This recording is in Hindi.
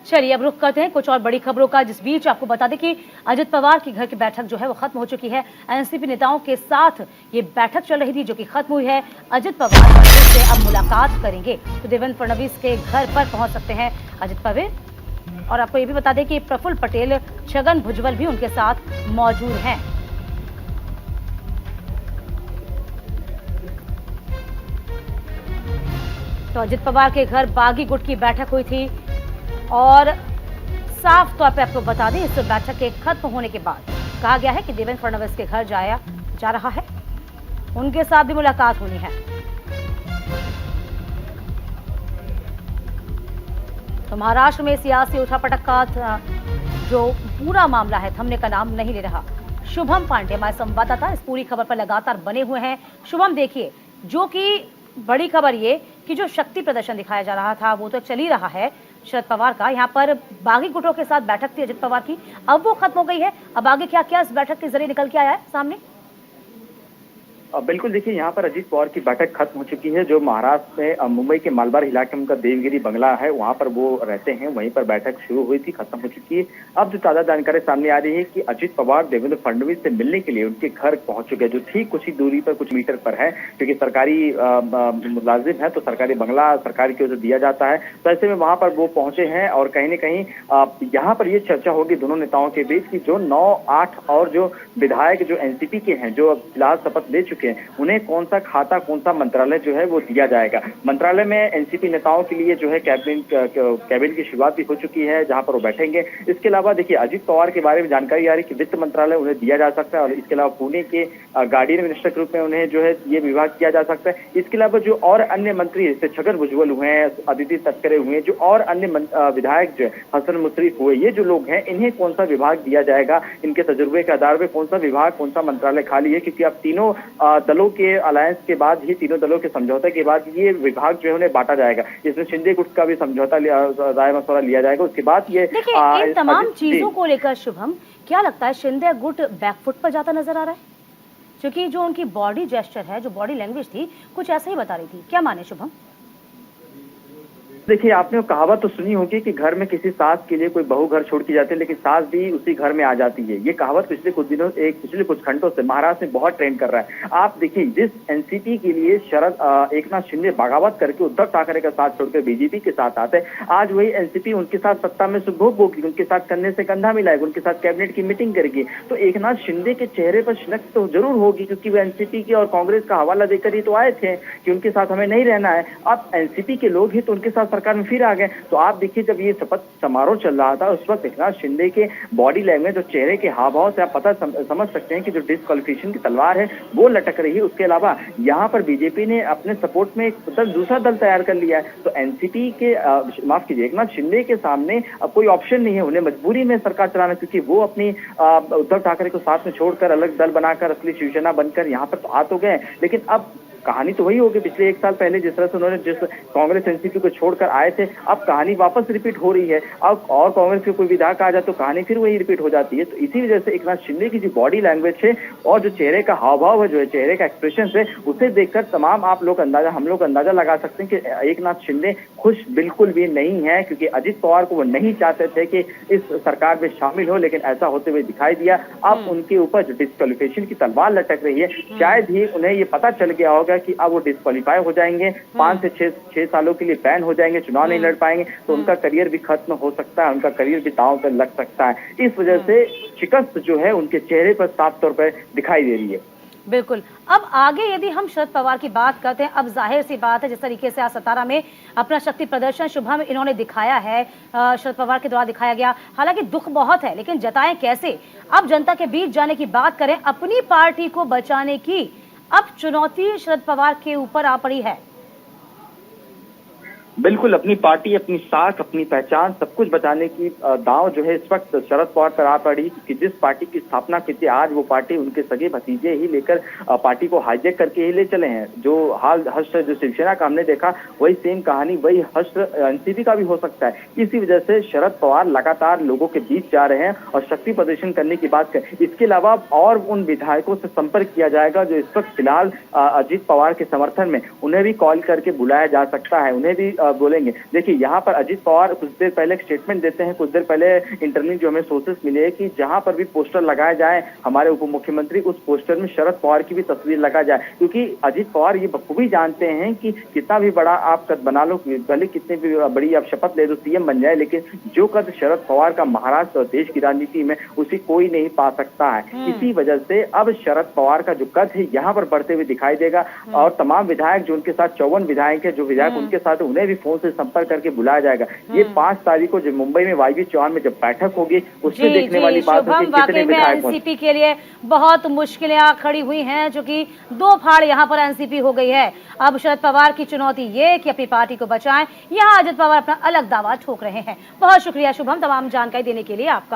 चलिए अब रुख करते हैं कुछ और बड़ी खबरों का। जिस बीच आपको बता दें कि अजित पवार की घर की बैठक जो है वो खत्म हो चुकी है। एनसीपी नेताओं के साथ ये बैठक चल रही थी जो कि खत्म हुई है। अजित पवार फडणवीस से अब मुलाकात करेंगे तो देवेंद्र फडणवीस के घर पर पहुंच सकते हैं अजित पवार। और आपको ये भी बता दें कि प्रफुल्ल पटेल, छगन भुजबल भी उनके साथ मौजूद हैं। तो अजित पवार के घर बागी गुट की बैठक हुई थी और साफ तौर पे आपको बता दें इस बैठक के खत्म होने के बाद कहा गया है कि देवेंद्र फडणवीस के घर जा रहा है, उनके साथ भी मुलाकात होनी है। तो महाराष्ट्र में सियासी उठापटक का जो पूरा मामला है थमने का नाम नहीं ले रहा। शुभम पांडे हमारे संवाददाता इस पूरी खबर पर लगातार बने हुए हैं। शुभम, देखिए जो कि बड़ी खबर ये कि जो शक्ति प्रदर्शन दिखाया जा रहा था वो तो चल ही रहा है शरद पवार का। यहाँ पर बागी गुटों के साथ बैठक थी अजित पवार की, अब वो खत्म हो गई है। अब आगे क्या क्या इस बैठक के जरिए निकल के आया है सामने? बिल्कुल, देखिए यहाँ पर अजीत पवार की बैठक खत्म हो चुकी है। जो महाराष्ट्र में मुंबई के मालबार इलाके में उनका देवगिरी बंगला है, वहां पर वो रहते हैं, वहीं पर बैठक शुरू हुई थी, खत्म हो चुकी है। अब जो ताजा जानकारी सामने आ रही है कि अजित पवार देवेंद्र फडणवीस से मिलने के लिए उनके घर पहुंच चुके हैं, जो ठीक कुछ ही दूरी पर, कुछ मीटर पर है, क्योंकि सरकारी मुलाजिम है तो सरकारी बंगला सरकार की ओर से दिया जाता है। तो ऐसे में वहां पर वो पहुंचे हैं और कहीं न कहीं यहाँ पर ये चर्चा होगी दोनों नेताओं के बीच की जो 9, 8 और जो विधायक जो एनसीपी के हैं, जो फिलहाल शपथ ले चुके हैं, उन्हें कौन सा खाता, कौन सा मंत्रालय जो है वो दिया जाएगा। मंत्रालय में एनसीपी नेताओं के लिए जो है कैबिनेट की शुरुआत भी हो चुकी है, जहां पर वो बैठेंगे। इसके अलावा देखिए अजित पवार के बारे में जानकारी आ रही है कि वित्त मंत्रालय उन्हें दिया जा सकता है और इसके अलावा पुणे के गार्डियन मिनिस्टर के रूप में उन्हें जो है ये विभाग किया जा सकता है। इसके अलावा जो और अन्य मंत्री जैसे छगन भुजबल हुए हैं, अदिति तटकरे हुए, जो और अन्य विधायक जो है हसन मुश्रीफ हुए, ये जो लोग हैं इन्हें कौन सा विभाग दिया जाएगा, इनके तजुर्बे के आधार पर कौन सा विभाग, कौन सा मंत्रालय खाली है, क्योंकि अब तीनों दलों के अलायंस के बाद ही, तीनों दलों के समझौते के बाद ये विभाग जो है उन्हें बांटा जाएगा। इसमें शिंदे गुट का भी समझौता राय मशवरा लिया जाएगा। उसके बाद ये देखिए इन तमाम चीजों को लेकर शुभम क्या लगता है शिंदे गुट बैकफुट पर जाता नजर आ रहा है? क्योंकि जो उनकी बॉडी जेस्चर है, जो बॉडी लैंग्वेज थी, कुछ ऐसा ही बता रही थी। क्या माने शुभम? देखिए आपने कहावत तो सुनी होगी कि घर में किसी सास के लिए कोई बहू घर छोड़ के जाती है लेकिन सास भी उसी घर में आ जाती है। ये कहावत पिछले कुछ घंटों से महाराष्ट्र में बहुत ट्रेंड कर रहा है। आप देखिए जिस एनसीपी के लिए एकनाथ शिंदे बगावत करके उद्धव ठाकरे का साथ छोड़कर बीजेपी के साथ आते हैं, आज वही एनसीपी उनके साथ सत्ता में सुभोग होगी, उनके साथ कंधे से कंधा मिलाएगा, उनके साथ कैबिनेट की मीटिंग करेगी। तो एकनाथ शिंदे के चेहरे पर शिनक तो जरूर होगी, क्योंकि वो एनसीपी की और कांग्रेस का हवाला देकर ही तो आए थे कि उनके साथ हमें नहीं रहना है। अब एनसीपी के लोग ही तो उनके साथ सरकार में फिर आ गए। तो आप देखिए जब ये शपथ समारोह चल रहा था उस वक्त एकनाथ शिंदे के बॉडी लैंग्वेज और चेहरे के हाव भाव से आप पता समझ सकते हैं कि जो डिस्क्वालिफिकेशन की तलवार है वो लटक रही है। उसके अलावा यहाँ पर बीजेपी ने अपने सपोर्ट में दूसरा दल तैयार कर लिया है। तो एनसीपी के माफ कीजिए एकनाथ शिंदे के सामने अब कोई ऑप्शन नहीं है, उन्हें मजबूरी में सरकार चलाना, क्योंकि वो अपनी उद्धव ठाकरे को साथ में छोड़कर अलग दल बनाकर असली शिवसेना बनकर यहाँ पर तो आ तो गए, लेकिन अब कहानी तो वही होगी पिछले 1 साल पहले जिस तरह से उन्होंने जिस कांग्रेस एनसीपी को छोड़कर आए थे, अब कहानी वापस रिपीट हो रही है। अब और कांग्रेस के कोई विधायक आ जाए तो कहानी फिर वही रिपीट हो जाती है। तो इसी वजह से एकनाथ शिंदे की जो बॉडी लैंग्वेज है और जो चेहरे का हाव भाव है, जो है चेहरे का एक्सप्रेशन है, उसे देखकर तमाम हम लोग अंदाजा लगा सकते हैं कि एकनाथ शिंदे खुश बिल्कुल भी नहीं है, क्योंकि अजित पवार को वो नहीं चाहते थे कि इस सरकार में शामिल हो, लेकिन ऐसा होते हुए दिखाई दिया। अब उनके ऊपर जो डिस्क्वालिफिकेशन की तलवार लटक रही है, शायद ही उन्हें ये पता चल गया होगा कि अब वो डिस्क्वालीफाई हो जाएंगे, 5 से 6 सालों के लिए बैन हो जाएंगे, चुनाव नहीं लड़ पाएंगे, तो उनका करियर भी खत्म हो सकता है, उनका करियर भी दांव पर लग सकता है। इस वजह से शिकस्त जो है उनके चेहरे पर साफ तौर पर दिखाई दे रही है। बिल्कुल। अब आगे यदि हम शरद पवार की बात करते हैं, अब जाहिर सी बात है जिस तरीके से आज सतारा में अपना शक्ति प्रदर्शन शुभम इन्होंने दिखाया है, शरद पवार के द्वारा दिखाया गया, हालांकि दुख बहुत है लेकिन जताएं कैसे? अब जनता के बीच जाने की बात करें, अपनी पार्टी को बचाने की अब चुनौती शरद पवार के ऊपर आ पड़ी है। बिल्कुल, अपनी पार्टी, अपनी साख, अपनी पहचान, सब कुछ बचाने की दांव जो है इस वक्त शरद पवार पर आ पड़ी, कि जिस पार्टी की स्थापना की थी आज वो पार्टी उनके सगे भतीजे ही लेकर पार्टी को हाईजैक करके ही ले चले हैं। जो हाल हश्र जो शिवसेना का हमने देखा वही सेम कहानी, वही हश्र एनसीपी का भी हो सकता है। इसी वजह से शरद पवार लगातार लोगों के बीच जा रहे हैं और शक्ति प्रदर्शन करने की बात करें। इसके अलावा और उन विधायकों से संपर्क किया जाएगा जो इस वक्त फिलहाल अजित पवार के समर्थन में, उन्हें भी कॉल करके बुलाया जा सकता है, उन्हें भी बोलेंगे। देखिए यहाँ पर अजीत पवार कुछ देर पहले एक स्टेटमेंट देते हैं, कुछ देर पहले इंटरनल जो हमें सोर्सेस मिले कि जहां पर भी पोस्टर लगाया जाए हमारे उप मुख्यमंत्री, उस पोस्टर में शरद पवार की भी तस्वीर लगा जाए, क्योंकि अजीत पवार ये बखूबी जानते हैं कि कितना भी बड़ा आप कद बना लो, भले कितनी भी बड़ी आप शपथ ले दो, सीएम बन जाए, लेकिन जो कद शरद पवार का महाराष्ट्र और देश की राजनीति में उसी कोई नहीं पा सकता है। इसी वजह से अब शरद पवार का जो कद है यहाँ पर बढ़ते हुए दिखाई देगा और तमाम विधायक जो उनके साथ 54 विधायक है, जो विधायक उनके साथ है, उन्हें भी फोन से संपर्क करके बुलाया जाएगा। ये 5 तारीख को जो मुंबई में वाईवी चौहान में जब बैठक होगी उसमें देखने वाली बात होगी कितने विधायक। एनसीपी के लिए बहुत मुश्किलें खड़ी हुई हैं, जो कि 2 फाड़ यहाँ पर एनसीपी हो गई है। अब शरद पवार की चुनौती ये कि अपनी पार्टी को बचाएं, यहाँ अजित पवार अपना अलग दावा ठोक रहे हैं। बहुत शुक्रिया शुभम तमाम जानकारी देने के लिए आपका।